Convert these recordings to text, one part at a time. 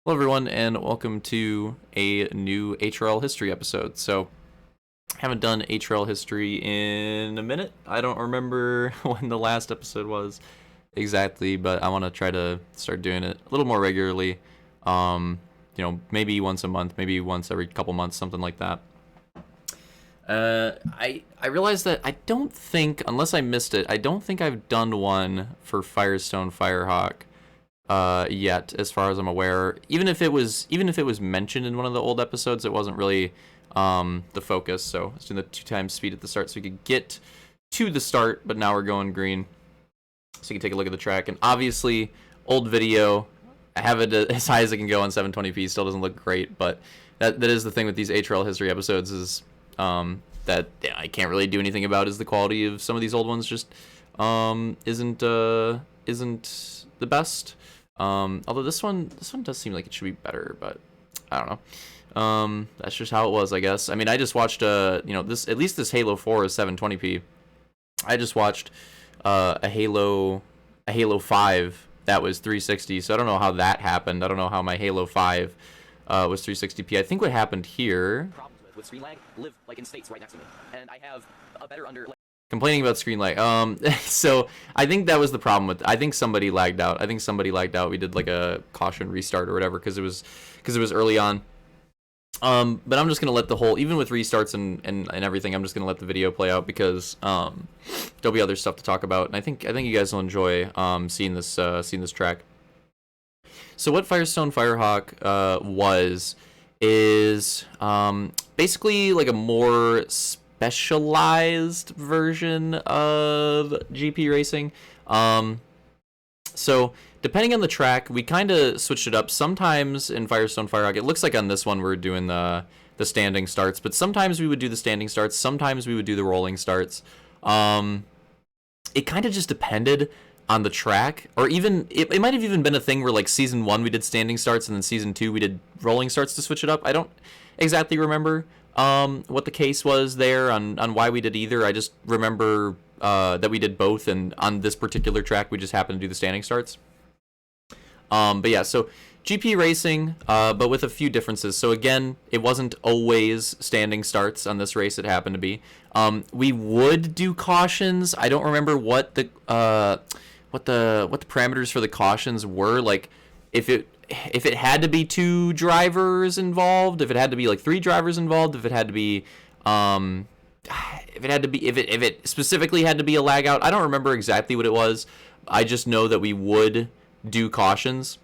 Hello, everyone, and welcome to a new HRL history episode. So, I haven't done HRL history in a minute. I don't remember when the last episode was exactly, but I want to try to start doing it a little more regularly. Maybe once a month, maybe once every couple months, something like that. I realized that I don't think, unless I missed it, I don't think I've done one for Firestone Firehawk yet, as far as I'm aware. Even if it was mentioned in one of the old episodes, it wasn't really the focus. So let's do the 2x speed at the start so we could get to the start. But now we're going green, so you can take a look at the track. And obviously, old video, I have it as high as it can go on 720p. Still doesn't look great, but that is the thing with these HRL history episodes is that I can't really do anything about. Is the quality of some of these old ones just isn't the best. Although this one does seem like it should be better, but I don't know. That's just how it was, I guess. I mean, I just watched this, at least this Halo 4 is 720p. I just watched a Halo 5 that was 360, so I don't know how that happened. I don't know how my Halo 5 was 360p. I think what happened here, problems with screen lag live like in states right next to me, and I have a better complaining about screen lag. So I think that was the problem with. I think somebody lagged out. We did like a caution restart or whatever because it was early on. But I'm just gonna let the whole, even with restarts and everything, I'm just gonna let the video play out because there'll be other stuff to talk about, and I think you guys will enjoy seeing this track. So what Firestone Firehawk is basically like a more specialized version of GP racing. So depending on the track, we kind of switched it up. Sometimes in Firestone Firehawk, it looks like on this one we're doing the standing starts, but sometimes we would do the standing starts, sometimes we would do the rolling starts. It kind of just depended on the track, or even it might have even been a thing where like season 1 we did standing starts and then season 2 we did rolling starts to switch it up. I don't exactly remember what the case was there on why we did either. I just remember that we did both, and on this particular track we just happened to do the standing starts. But yeah, so GP racing, but with a few differences. So again, it wasn't always standing starts on this race. It happened to be. We would do cautions. I don't remember what the parameters for the cautions were. Like if it had to be 2 drivers involved, if it had to be like 3 drivers involved, if it specifically had to be a lag out. I don't remember exactly what it was. I just know that we would do cautions,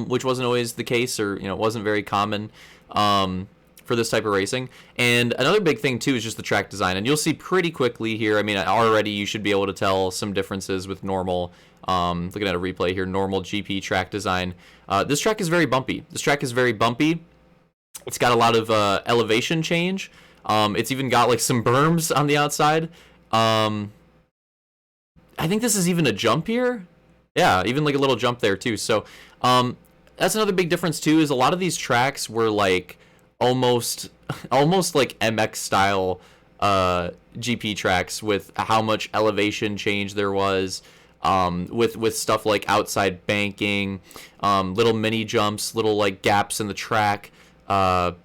which wasn't always the case, or it wasn't very common for this type of racing. And another big thing too is just the track design, and you'll see pretty quickly here. I mean, already you should be able to tell some differences with normal. Looking at a replay here, normal GP track design. This track is very bumpy. It's got a lot of elevation change. It's even got like some berms on the outside. I think this is even a jump here. Yeah, even like a little jump there too. So that's another big difference too, is a lot of these tracks were like almost like MX style GP tracks with how much elevation change there was, with stuff like outside banking, little mini jumps, little like gaps in the track, how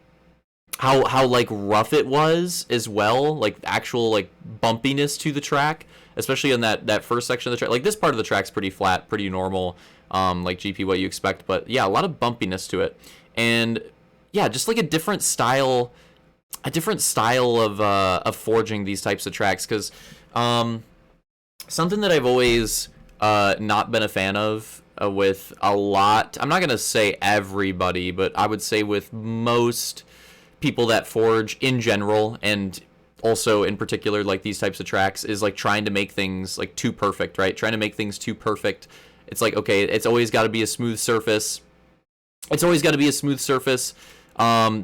like rough it was as well, like actual like bumpiness to the track, especially in that first section of the track. Like this part of the track's pretty flat, pretty normal, like GP what you expect, but yeah, a lot of bumpiness to it. And yeah, just like a different style of forging these types of tracks, because something that I've always not been a fan of with a lot, I'm not gonna say everybody, but I would say with most people that forge in general, and also in particular like these types of tracks, is like trying to make things like too perfect, right? Trying to make things too perfect. It's like, okay, it's always got to be a smooth surface.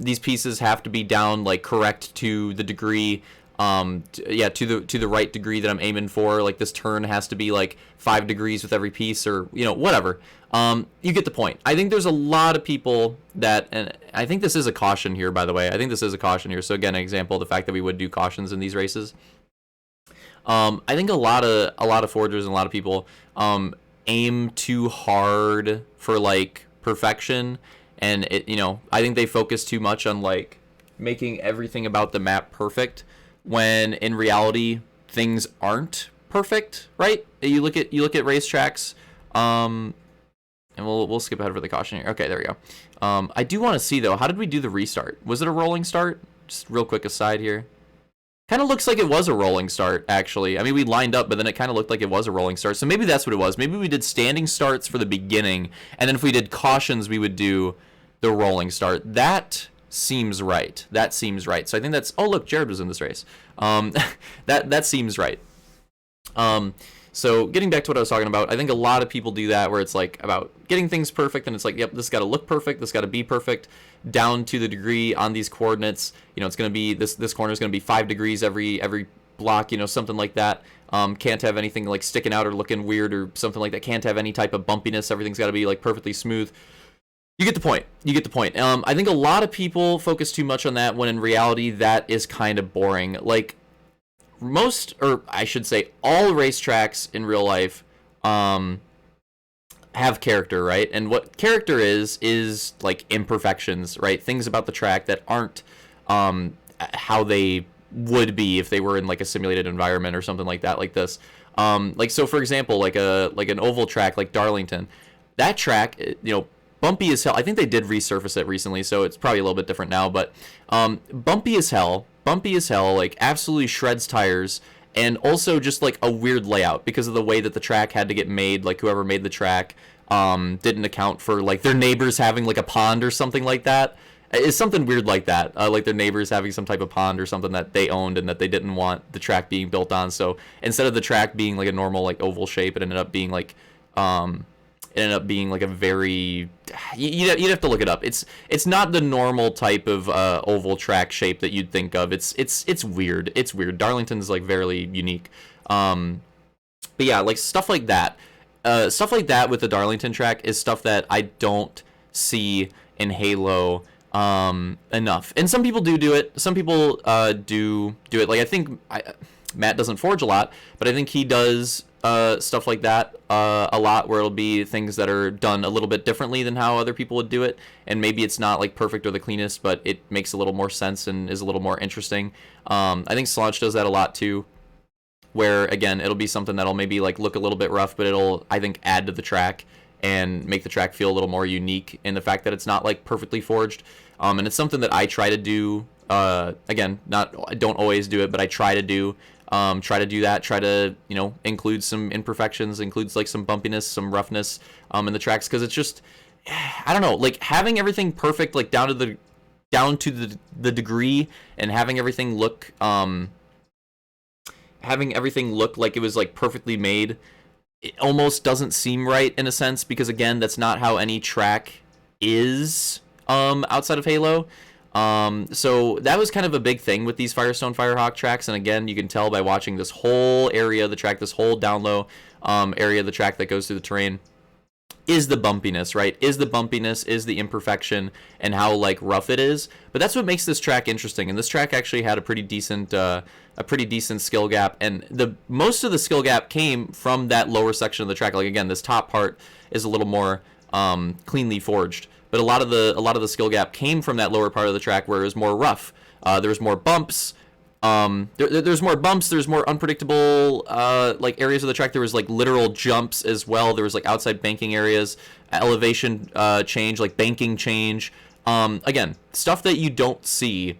These pieces have to be down like correct to the degree, to the right degree that I'm aiming for. Like this turn has to be like 5 degrees with every piece, or whatever. You get the point. I think there's a lot of people that, and I think this is a caution here, by the way. So again, an example of the fact that we would do cautions in these races. I think a lot of forgers and a lot of people aim too hard for like perfection, and it, I think they focus too much on like making everything about the map perfect, when in reality things aren't perfect, right? You look at racetracks, and we'll skip ahead for the caution here. Okay, there we go. I do want to see though, how did we do the restart? Was it a rolling start? Just real quick aside here. Kind of looks like it was a rolling start, actually. I mean, we lined up, but then it kind of looked like it was a rolling start. So maybe that's what it was. Maybe we did standing starts for the beginning, and then if we did cautions, we would do the rolling start. That seems right. That seems right. So I think that's... Oh, look, Jared was in this race. That seems right. So getting back to what I was talking about, I think a lot of people do that, where it's like about getting things perfect, and it's like, yep, this got to look perfect, this got to be perfect, down to the degree on these coordinates. It's going to be this corner is going to be 5 degrees every block, something like that. Can't have anything like sticking out or looking weird or something like that. Can't have any type of bumpiness. Everything's got to be like perfectly smooth. You get the point. I think a lot of people focus too much on that, when in reality that is kind of boring. Like, most, or I should say all racetracks in real life have character, right? And what character is like imperfections, right? Things about the track that aren't how they would be if they were in like a simulated environment or something like that, like this. Like, so for example, like an oval track like Darlington, that track, bumpy as hell. I think they did resurface it recently, so it's probably a little bit different now, but bumpy as hell, like absolutely shreds tires, and also just like a weird layout because of the way that the track had to get made. Like, whoever made the track didn't account for like their neighbors having like a pond or something like that. It's something weird like that, like their neighbors having some type of pond or something that they owned and that they didn't want the track being built on. So instead of the track being like a normal like oval shape, it ended up being like a very... You'd have to look it up. It's not the normal type of oval track shape that you'd think of. It's weird. It's weird. Darlington's like very unique. But yeah, like stuff like that. Stuff like that with the Darlington track is stuff that I don't see in Halo enough. And some people do it. Some people do it. Like, I think Matt doesn't forge a lot, but I think he does stuff like that a lot, where it'll be things that are done a little bit differently than how other people would do it, and maybe it's not like perfect or the cleanest, but it makes a little more sense and is a little more interesting. I think Slaunch does that a lot too, where again it'll be something that'll maybe like look a little bit rough, but it'll, I think, add to the track and make the track feel a little more unique in the fact that it's not like perfectly forged. And it's something that I try to do. Again, I don't always do it, but I try to do that, try to, include some imperfections, includes like some bumpiness, some roughness in the tracks, because it's just, I don't know, like having everything perfect, like down to the degree, and having everything look like it was like perfectly made, it almost doesn't seem right in a sense, because again, that's not how any track is outside of Halo. So that was kind of a big thing with these Firestone Firehawk tracks, and again, you can tell by watching this whole area of the track, this whole down low area of the track that goes through the terrain, is the bumpiness, right? Is the imperfection, and how like rough it is. But that's what makes this track interesting, and this track actually had a pretty decent skill gap, and most of the skill gap came from that lower section of the track. Like, again, this top part is a little more cleanly forged, but a lot of the skill gap came from that lower part of the track where it was more rough. There was more bumps. There's more bumps. There's more unpredictable like areas of the track. There was like literal jumps as well. There was like outside banking areas, elevation change, like banking change. Again, stuff that you don't see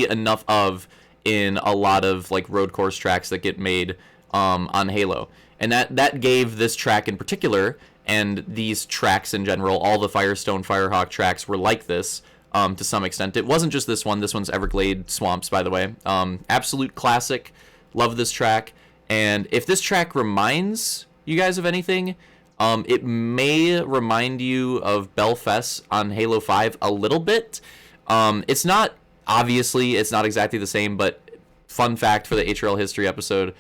enough of in a lot of like road course tracks that get made on Halo, and that gave this track in particular, and these tracks in general, all the Firestone Firehawk tracks were like this to some extent. It wasn't just this one. This one's Everglade Swamps, by the way. Absolute classic. Love this track. And if this track reminds you guys of anything, it may remind you of Belfast on Halo 5 a little bit. It's not exactly the same, but fun fact for the HRL history episode,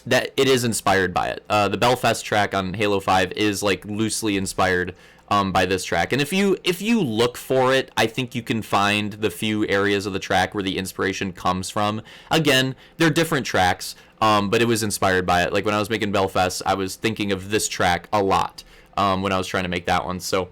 that it is inspired by it. The Belfast track on Halo 5 is like loosely inspired by this track, and if you look for it, I think you can find the few areas of the track where the inspiration comes from. Again, they're different tracks, but it was inspired by it. Like when I was making Belfast, I was thinking of this track a lot. when I was trying to make that one. So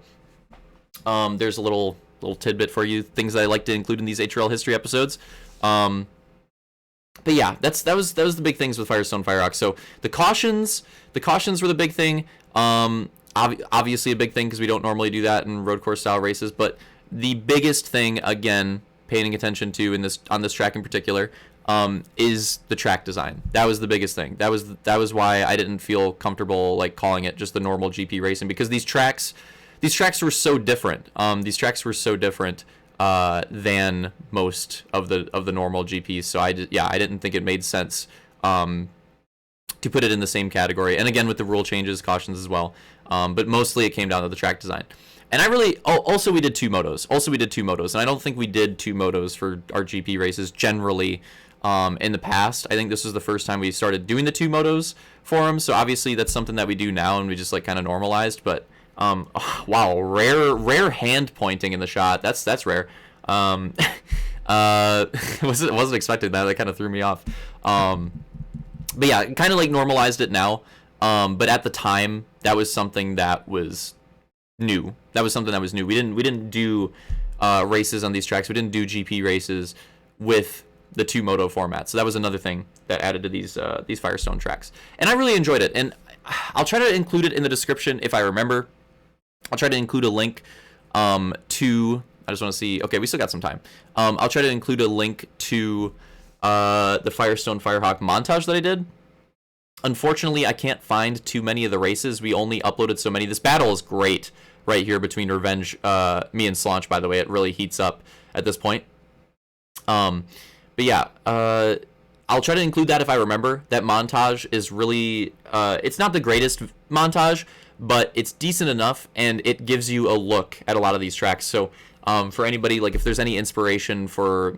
there's a little tidbit for you, things that I like to include in these HRL history episodes. But yeah, that was the big things with Firestone Firehawk. So the cautions were the big thing. Obviously a big thing because we don't normally do that in road course style races. But the biggest thing, again, paying attention to on this track in particular, is the track design. That was the biggest thing. That was why I didn't feel comfortable like calling it just the normal GP racing, because these tracks were so different. These tracks were so different than most of the normal GPs. So I didn't think it made sense to put it in the same category. And again, with the rule changes, cautions as well. But mostly it came down to the track design. And also we did two motos. And I don't think we did two motos for our GP races generally in the past. I think this was the first time we started doing the two motos for them. So obviously that's something that we do now and we just like kind of normalized. But wow, rare hand pointing in the shot. That's rare. Wasn't expecting that. That kind of threw me off. But yeah, kind of like normalized it now. But at the time, that was something that was new. We didn't do races on these tracks. We didn't do GP races with the two moto format. So that was another thing that added to these Firestone tracks. And I really enjoyed it. And I'll try to include it in the description if I remember. I'll try to include a link to. I just want to see. Okay, we still got some time. I'll try to include a link to the Firestone Firehawk montage that I did. Unfortunately, I can't find too many of the races. We only uploaded so many. This battle is great right here between Revenge, me and Slaunch, by the way. It really heats up at this point. But yeah, I'll try to include that if I remember. That montage is really, it's not the greatest montage, but it's decent enough, and it gives you a look at a lot of these tracks. So for anybody, like if there's any inspiration for,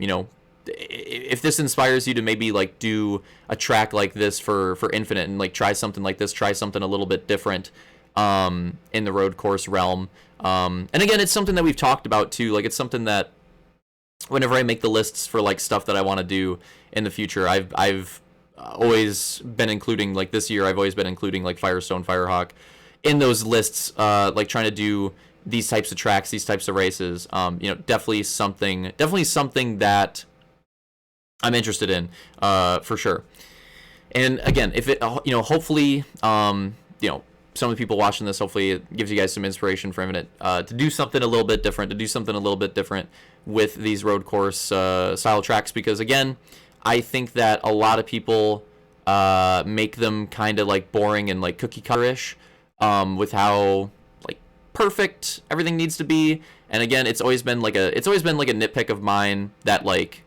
if this inspires you to maybe like do a track like this for Infinite and like try something like this, try something a little bit different in the road course realm. And again, it's something that we've talked about too. Like it's something that whenever I make the lists for like stuff that I want to do in the future, I've always been including, like this year, I've always been including like Firestone Firehawk in those lists, like trying to do these types of tracks, these types of races. Definitely something that I'm interested in, for sure. And again, if it, hopefully, some of the people watching this, hopefully it gives you guys some inspiration for a minute, to do something a little bit different with these road course style tracks, because again, I think that a lot of people make them kind of like boring and like cookie cutter-ish, with how like perfect everything needs to be. And again, it's always been like a nitpick of mine that like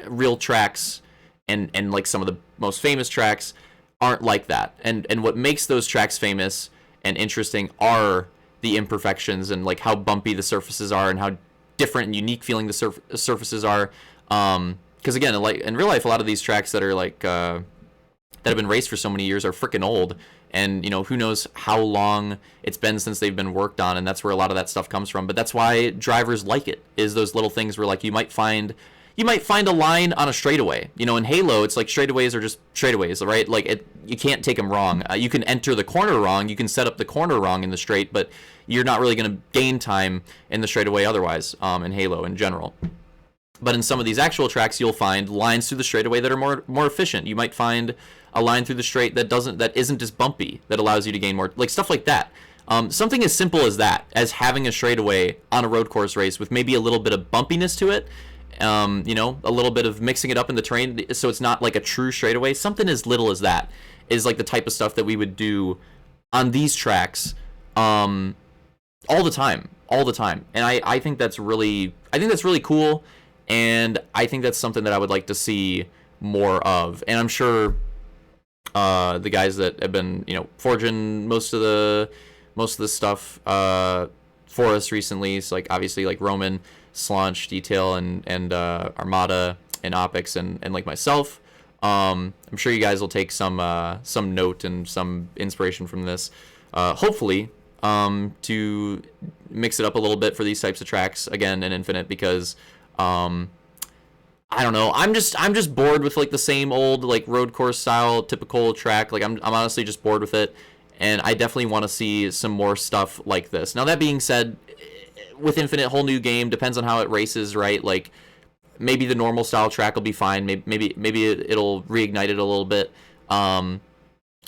real tracks and like some of the most famous tracks aren't like that. And what makes those tracks famous and interesting are the imperfections and like how bumpy the surfaces are and how different and unique feeling the surfaces are. Because again, like in real life, a lot of these tracks that are like that have been raced for so many years are freaking old. And, who knows how long it's been since they've been worked on, and that's where a lot of that stuff comes from. But that's why drivers like it, is those little things where, like, you might find a line on a straightaway. In Halo, it's like straightaways are just straightaways, right? Like, you can't take them wrong. You can enter the corner wrong, you can set up the corner wrong in the straight, but you're not really going to gain time in the straightaway otherwise, in Halo in general. But in some of these actual tracks, you'll find lines through the straightaway that are more efficient. You might find a line through the straight that isn't as bumpy, that allows you to gain more, like stuff like that. Something as simple as that, as having a straightaway on a road course race with maybe a little bit of bumpiness to it, a little bit of mixing it up in the terrain, so it's not like a true straightaway. Something as little as that is like the type of stuff that we would do on these tracks, all the time. And I think that's really cool. And I think that's something that I would like to see more of. And I'm sure the guys that have been, forging most of the stuff for us recently, so like obviously like Roman, Slaunch, Detail, and Armada, and Opix, and like myself. I'm sure you guys will take some note and some inspiration from this. Hopefully, to mix it up a little bit for these types of tracks again in Infinite, because I don't know, I'm just bored with like the same old like road course style typical track. Like I'm honestly just bored with it, and I definitely want to see some more stuff like this. Now, that being said, with Infinite, whole new game, depends on how it races, right? Like, maybe the normal style track will be fine. Maybe it'll reignite it a little bit on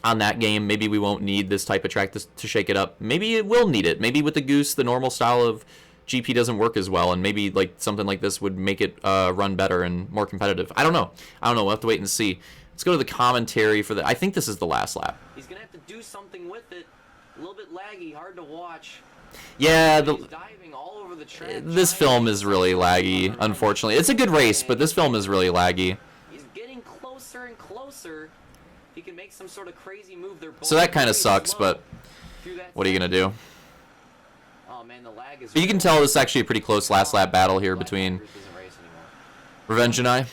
that game. Maybe we won't need this type of track to shake it up. Maybe it will need it. Maybe with the Goose, the normal style of GP doesn't work as well, and maybe like something like this would make it run better and more competitive. I don't know. We'll have to wait and see. Let's go to the commentary for the. I think this is the last lap. He's gonna have to do something with it. A little bit laggy, hard to watch. Yeah, He's diving all over the track. This film is really laggy, unfortunately. It's a good race, but this film is really laggy. He's getting closer and closer. He can make some sort of crazy move. So that kind of sucks, but what are you gonna do? Oh man, the lag is. But you can tell this is actually a pretty close last lap battle here between Revenge and I.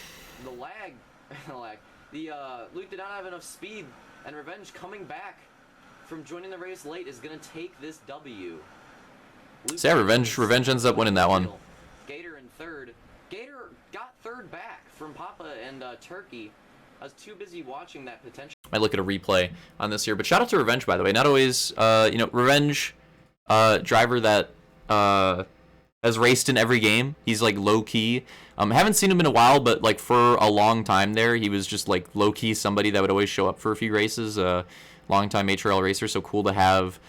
The lag. Luke did not have enough speed, and Revenge coming back from joining the race late is gonna take this W. So yeah, Revenge ends up winning that one. Gator in third. Gator got third back from Papa and Turkey. I was too busy watching that potential. Might look at a replay on this here, but shout out to Revenge, by the way. Not always, Revenge, driver that has raced in every game. He's like low key. Haven't seen him in a while, but like for a long time there, he was just like low key somebody that would always show up for a few races. Long time HRL racer, so cool to have.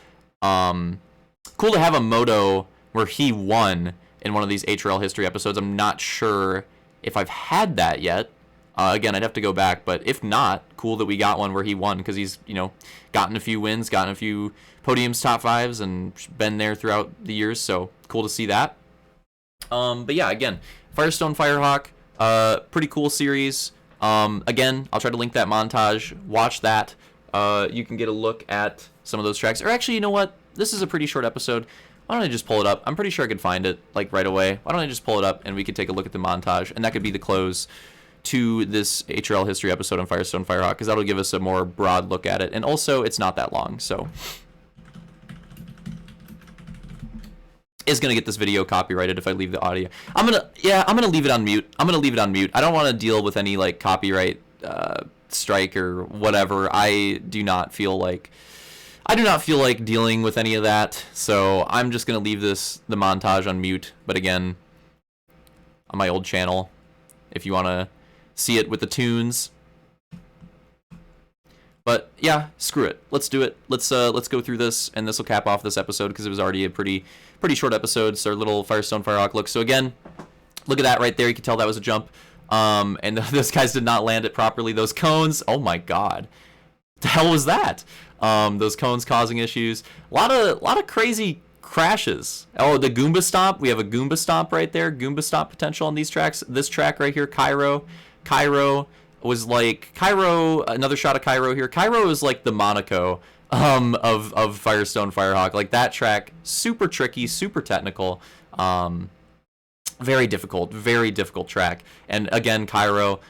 Cool to have a moto where he won in one of these HRL history episodes. I'm not sure if I've had that yet. Again, I'd have to go back, but if not, cool that we got one where he won, because he's, gotten a few wins, gotten a few podiums, top fives, and been there throughout the years, so cool to see that. But yeah, again, Firestone Firehawk, pretty cool series. Again, I'll try to link that montage. Watch that. You can get a look at some of those tracks. Or actually, you know what? This is a pretty short episode. Why don't I just pull it up? I'm pretty sure I could find it, like, right away. Why don't I just pull it up, and we could take a look at the montage, and that could be the close to this HRL history episode on Firestone Firehawk, because that'll give us a more broad look at it. And also, it's not that long, so is gonna get this video copyrighted if I leave the audio. I'm gonna leave it on mute. I don't want to deal with any like copyright strike or whatever. I do not feel like dealing with any of that, so I'm just gonna leave the montage on mute. But again, on my old channel, if you want to see it with the tunes. But yeah, screw it. Let's do it. Let's go through this, and this will cap off this episode because it was already a pretty short episode. So our little Firestone Firehawk look. So again, look at that right there. You can tell that was a jump. And those guys did not land it properly. Those cones. Oh my God, what the hell was that? Those cones causing issues. A lot of crazy crashes. Oh, the Goomba Stomp. We have a Goomba Stomp right there. Goomba Stomp potential on these tracks. This track right here, Cairo was like another shot of Cairo here. Cairo is like the Monaco of Firestone Firehawk. Like that track, super tricky, super technical, very difficult track. And again, Cairo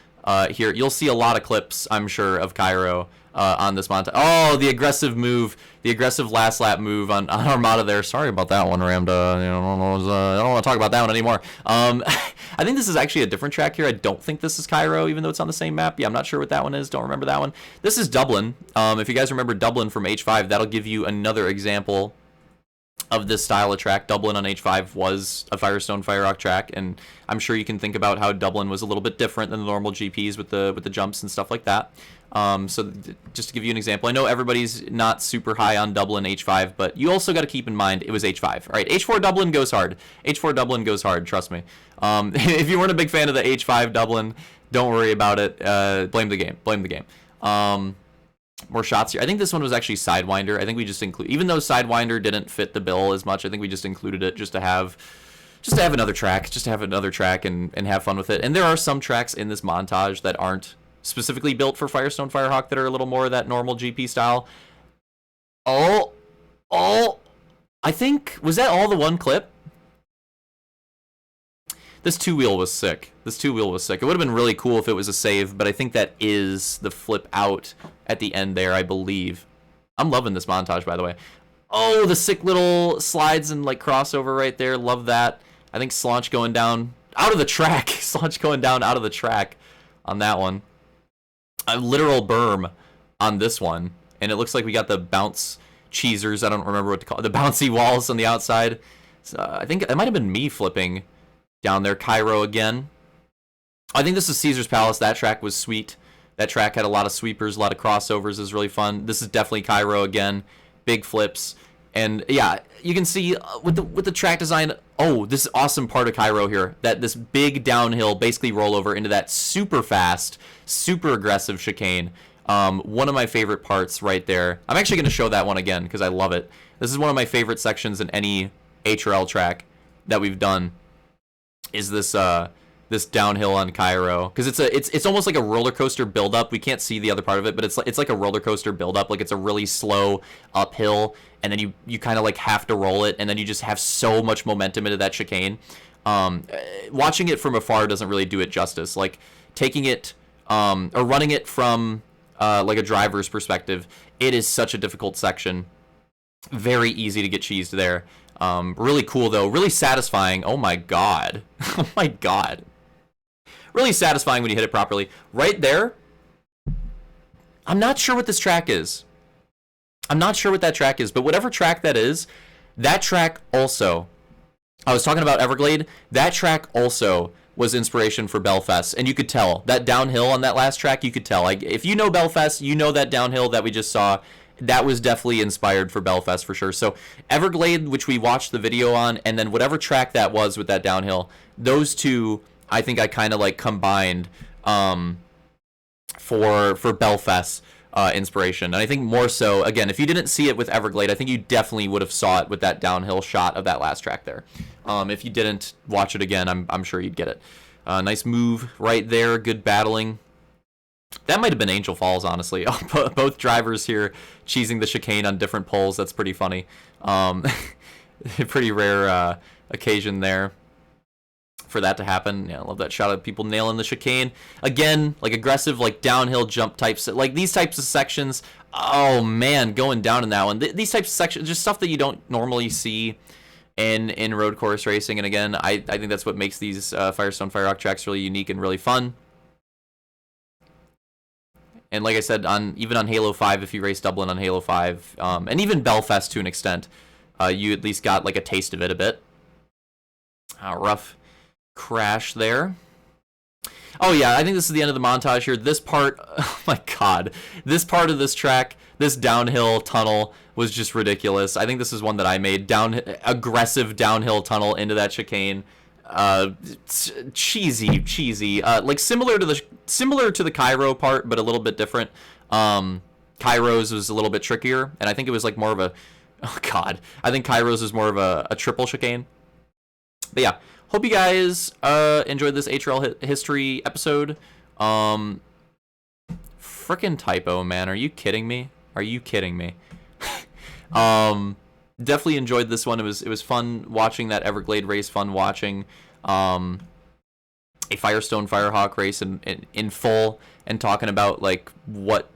here, you'll see a lot of clips, I'm sure, of Cairo on this montage. Oh, the aggressive move, the aggressive last lap move on Armada there. Sorry about that one, Ramda. I don't want to talk about that one anymore. I think this is actually a different track here. I don't think this is Cairo, even though it's on the same map. Yeah, I'm not sure what that one is. Don't remember that one. This is Dublin. If you guys remember Dublin from H5, that'll give you another example of this style of track. Dublin on H5 was a Firestone Firehawk track, and I'm sure you can think about how Dublin was a little bit different than the normal GPs with the jumps and stuff like that. So just to give you an example, I know everybody's not super high on Dublin H5, but you also got to keep in mind it was H5. All right, H4 Dublin goes hard. H4 Dublin goes hard, trust me. If you weren't a big fan of the H5 Dublin, don't worry about it. Blame the game. More shots here. I think this one was actually Sidewinder. I think we just include, even though Sidewinder didn't fit the bill as much, I think we just included it just to have another track, and have fun with it. And there are some tracks in this montage that aren't specifically built for Firestone Firehawk that are a little more of that normal GP style. Oh, I think, was that all the one clip? This two-wheel was sick. It would have been really cool if it was a save, but I think that is the flip out at the end there, I believe. I'm loving this montage, by the way. Oh, the sick little slides and like crossover right there. Love that. I think Slaunch going down out of the track. Slaunch going down out of the track on that one. A literal berm on this one. And it looks like we got the bounce cheesers. I don't remember what to call it. The bouncy walls on the outside. So, I think it might have been me flipping down there. Cairo again. I think this is Caesar's Palace. That track was sweet. That track had a lot of sweepers, a lot of crossovers. It was really fun. This is definitely Cairo again. Big flips. And yeah, you can see with the track design, oh, this awesome part of Cairo here, that this big downhill basically rollover into that super fast, super aggressive chicane. One of my favorite parts right there. I'm actually going to show that one again because I love it. This is one of my favorite sections in any HRL track that we've done. Is this this downhill on Cairo, because it's almost like a roller coaster buildup. We can't see the other part of it, but it's like a roller coaster buildup. Like it's a really slow uphill, and then you kind of like have to roll it, and then you just have so much momentum into that chicane. Watching it from afar doesn't really do it justice. Like taking it or running it from like a driver's perspective, it is such a difficult section. Very easy to get cheesed there. Really cool though, really satisfying. Oh my god. Oh my god. Really satisfying when you hit it properly. Right there, I'm not sure what this track is. I'm not sure what that track is, but whatever track that is, that track also, I was talking about Everglade, that track also was inspiration for Belfast, and you could tell. That downhill on that last track, you could tell. Like, if you know Belfast, you know that downhill that we just saw, that was definitely inspired for Belfast for sure. So Everglade, which we watched the video on, and then whatever track that was with that downhill, those two, I think I kind of like combined for Belfast inspiration. And I think more so, again, if you didn't see it with Everglade, I think you definitely would have saw it with that downhill shot of that last track there. If you didn't watch it again, I'm sure you'd get it. Nice move right there, good battling. That might have been Angel Falls, honestly. Both drivers here cheesing the chicane on different poles. That's pretty funny. Pretty rare occasion there for that to happen. Yeah, I love that shot of people nailing the chicane. Again, like aggressive, like downhill jump types. Like these types of sections, oh man, going down in that one. These types of sections, just stuff that you don't normally see in road course racing. And again, I think that's what makes these Firestone Firehawk tracks really unique and really fun. And like I said, even on Halo 5, if you race Dublin on Halo 5, and even Belfast to an extent, you at least got like a taste of it a bit. Rough crash there. Oh yeah, I think this is the end of the montage here. This part, oh my god, this part of this track, this downhill tunnel was just ridiculous. I think this is one that I made. Aggressive downhill tunnel into that chicane. Cheesy, like similar to the Cairo part, but a little bit different. Cairo's was a little bit trickier, and I think it was like more of a, oh god, I think Cairo's was more of a triple chicane. But yeah, hope you guys enjoyed this HRL history episode. Frickin' typo, man, are you kidding me? Definitely enjoyed this one. It was fun watching that Everglade race, fun watching a Firestone Firehawk race in full, and talking about like what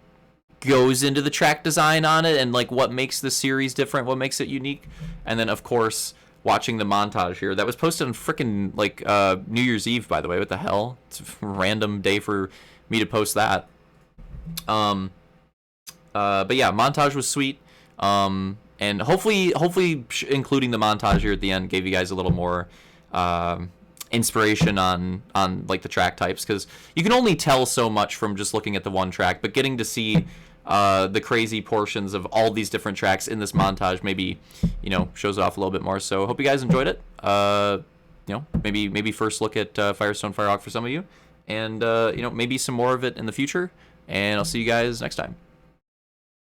goes into the track design on it, and like what makes the series different, what makes it unique. And then of course watching the montage here that was posted on frickin' like New Year's Eve, by the way. What the hell? It's a random day for me to post that. But yeah, montage was sweet. And hopefully including the montage here at the end gave you guys a little more inspiration on like the track types, because you can only tell so much from just looking at the one track, but getting to see the crazy portions of all these different tracks in this montage maybe, you know, shows it off a little bit more. So hope you guys enjoyed it. You know, maybe first look at Firestone Firehawk for some of you, and you know, maybe some more of it in the future, and I'll see you guys next time.